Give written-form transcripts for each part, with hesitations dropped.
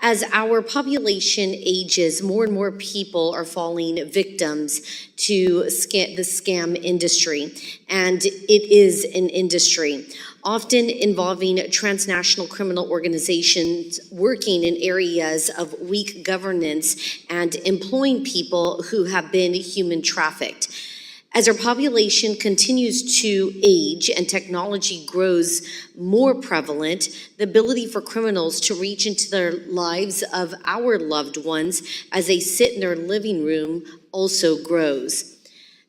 As our population ages, more and more people are falling victims to the scam industry, and it is an industry often involving transnational criminal organizations working in areas of weak governance and employing people who have been human trafficked. As our population continues to age and technology grows more prevalent, the ability for criminals to reach into the lives of our loved ones as they sit in their living room also grows.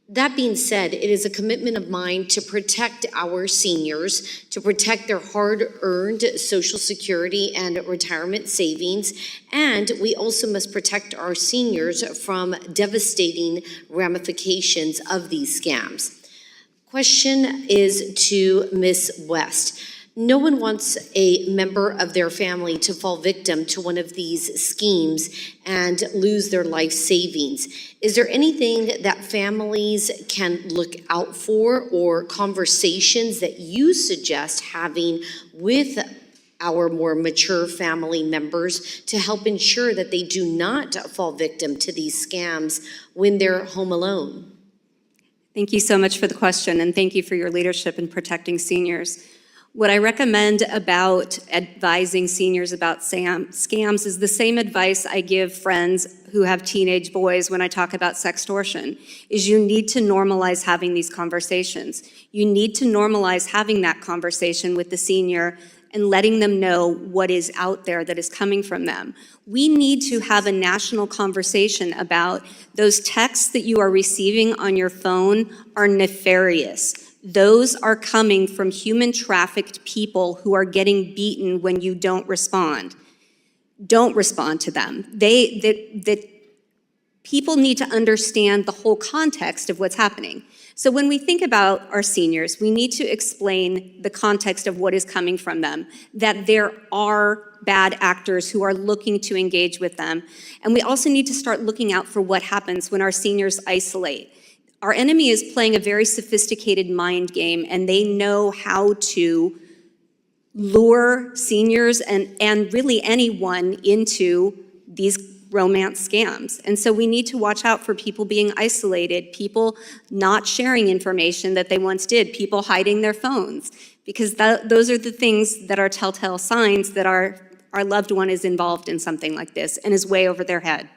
That being said, it is a commitment of mine to protect our seniors, to protect their hard-earned Social Security and retirement savings, and we also must protect our seniors from devastating ramifications of these scams. Question is to Ms. West. No one wants a member of their family to fall victim to one of these schemes and lose their life savings. Is there anything that families can look out for or conversations that you suggest having with our more mature family members to help ensure that they do not fall victim to these scams when they're home alone? Thank you so much for the question, and thank you for your leadership in protecting seniors. What I recommend about advising seniors about scams is the same advice I give friends who have teenage boys when I talk about sextortion, is you need to normalize having these conversations. You need to normalize having that conversation with the senior and letting them know what is out there that is coming from them. We need to have a national conversation about those texts that you are receiving on your phone are nefarious. Those are coming from human trafficked people who are getting beaten when you don't respond. Don't respond to them. People need to understand the whole context of what's happening. So when we think about our seniors, we need to explain the context of what is coming from them, that there are bad actors who are looking to engage with them. And we also need to start looking out for what happens when our seniors isolate. Our enemy is playing a very sophisticated mind game, and they know how to lure seniors and really anyone into these romance scams. And so we need to watch out for people being isolated, people not sharing information that they once did, people hiding their phones, because those are the things that are telltale signs that our loved one is involved in something like this and is way over their head.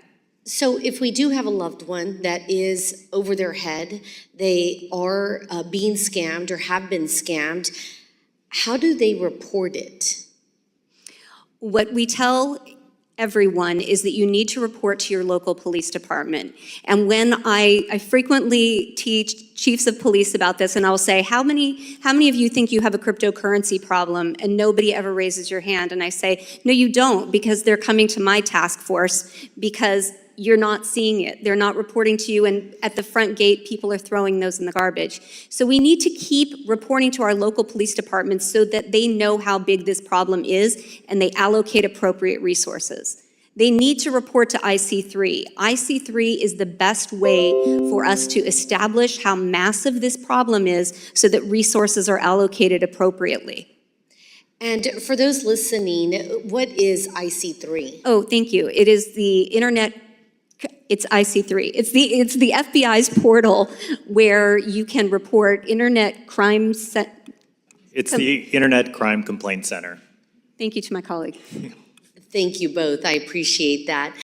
So if we do have a loved one that is over their head, they are being scammed or have been scammed, how do they report it? What we tell everyone is that you need to report to your local police department. And when I frequently teach chiefs of police about this, and I'll say, how many of you think you have a cryptocurrency problem? And nobody ever raises your hand. And I say, no, you don't, because they're coming to my task force because you're not seeing it. They're not reporting to you, and at the front gate, people are throwing those in the garbage. So we need to keep reporting to our local police departments so that they know how big this problem is and they allocate appropriate resources. They need to report to IC3. IC3 is the best way for us to establish how massive this problem is so that resources are allocated appropriately. And for those listening, what is IC3? Oh, thank you. It is the Internet. It's IC3. It's the FBI's portal where you can report internet crime. It's the Internet Crime Complaint Center. Thank you to my colleague. Thank you both. I appreciate that.